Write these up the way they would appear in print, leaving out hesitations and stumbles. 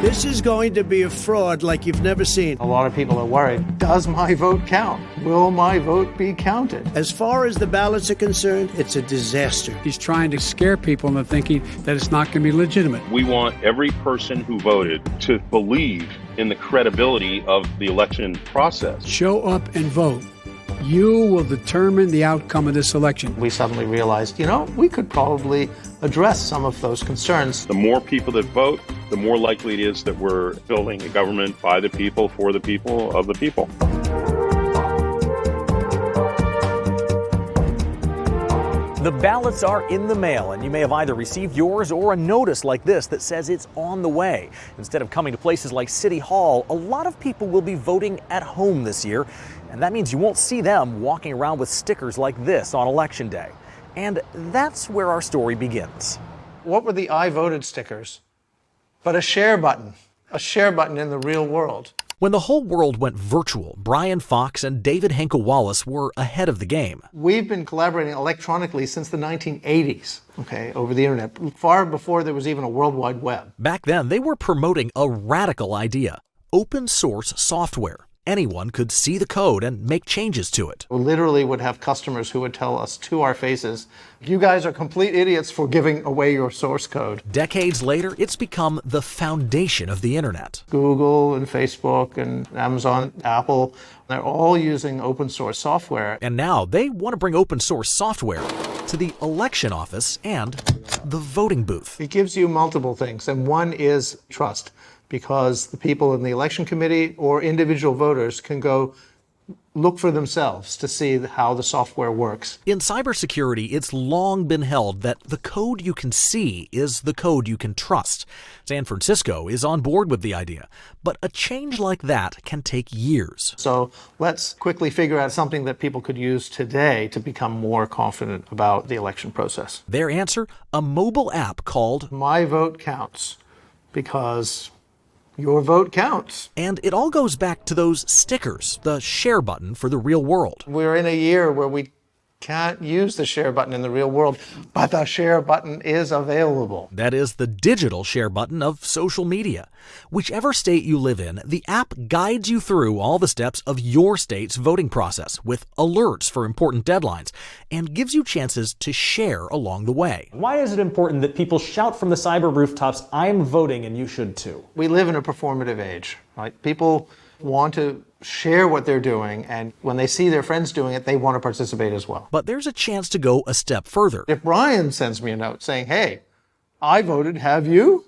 This is going to be a fraud like you've never seen. A lot of people are worried. Does my vote count? Will my vote be counted? As far as the ballots are concerned, it's a disaster. He's trying to scare people into thinking that it's not going to be legitimate. We want every person who voted to believe in the credibility of the election process. Show up and vote. You will determine the outcome of this election. We suddenly realized, we could probably address some of those concerns. The more people that vote, the more likely it is that we're building a government by the people, for the people, of the people. The ballots are in the mail, and you may have either received yours or a notice like this that says it's on the way. Instead of coming to places like City Hall, a lot of people will be voting at home this year, and that means you won't see them walking around with stickers like this on Election Day. And that's where our story begins. What were the I voted stickers? But a share button in the real world. When the whole world went virtual, Brian Fox and David Henkel-Wallace were ahead of the game. We've been collaborating electronically since the 1980s, over the internet, far before there was even a World Wide Web. Back then, they were promoting a radical idea: open source software. Anyone could see the code and make changes to it. We literally would have customers who would tell us to our faces, you guys are complete idiots for giving away your source code. Decades later, it's become the foundation of the internet. Google and Facebook and Amazon, Apple, they're all using open source software. And now they want to bring open source software to the election office and the voting booth. It gives you multiple things, and one is trust, because the people in the election committee or individual voters can go look for themselves to see how the software works. In cybersecurity, it's long been held that the code you can see is the code you can trust. San Francisco is on board with the idea, but a change like that can take years. So let's quickly figure out something that people could use today to become more confident about the election process. Their answer? A mobile app called My Vote Counts, because your vote counts. And it all goes back to those stickers, the share button for the real world. We're in a year where we can't use the share button in the real world, but the share button is available. That is the digital share button of social media. Whichever state you live in, the app guides you through all the steps of your state's voting process with alerts for important deadlines and gives you chances to share along the way. Why is it important that people shout from the cyber rooftops, I'm voting and you should too? We live in a performative age, right? People want to share what they're doing, and when they see their friends doing it, they want to participate as well. But there's a chance to go a step further. If Brian sends me a note saying, hey, I voted, have you?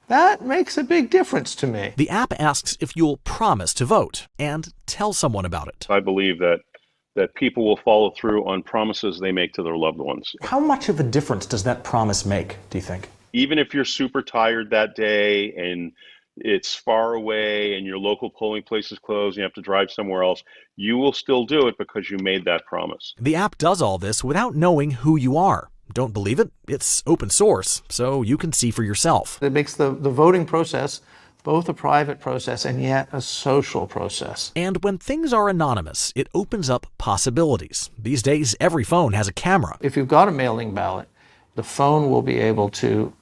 That makes a big difference to me. The app asks if you'll promise to vote and tell someone about it. I believe that people will follow through on promises they make to their loved ones. How much of a difference does that promise make, do you think? Even if you're super tired that day and it's far away and your local polling place is closed and you have to drive somewhere else, you will still do it because you made that promise. The app does all this without knowing who you are. Don't believe it? It's open source, so you can see for yourself. It makes the voting process both a private process and yet a social process. And when things are anonymous, it opens up possibilities. These days, every phone has a camera. If you've got a mailing ballot, the phone will be able to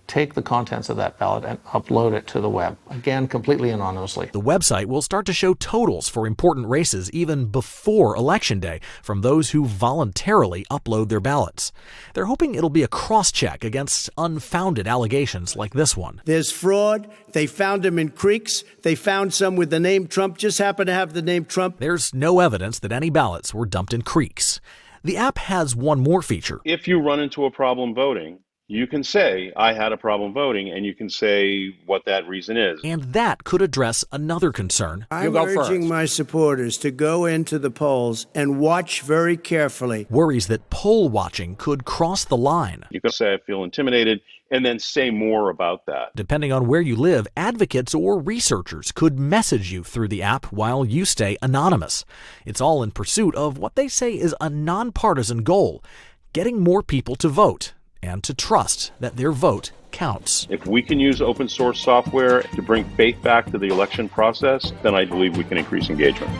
take the contents of that ballot and upload it to the web, again, completely anonymously. The website will start to show totals for important races even before Election Day from those who voluntarily upload their ballots. They're hoping it'll be a cross-check against unfounded allegations like this one. There's fraud. They found them in creeks. They found some with the name Trump, just happened to have the name Trump. There's no evidence that any ballots were dumped in creeks. The app has one more feature. If you run into a problem voting, you can say, I had a problem voting, and you can say what that reason is. And that could address another concern. I'm urging my supporters to go into the polls and watch very carefully. Worries that poll watching could cross the line. You can say, I feel intimidated, and then say more about that. Depending on where you live, advocates or researchers could message you through the app while you stay anonymous. It's all in pursuit of what they say is a nonpartisan goal, getting more people to vote and to trust that their vote counts. If we can use open source software to bring faith back to the election process, then I believe we can increase engagement.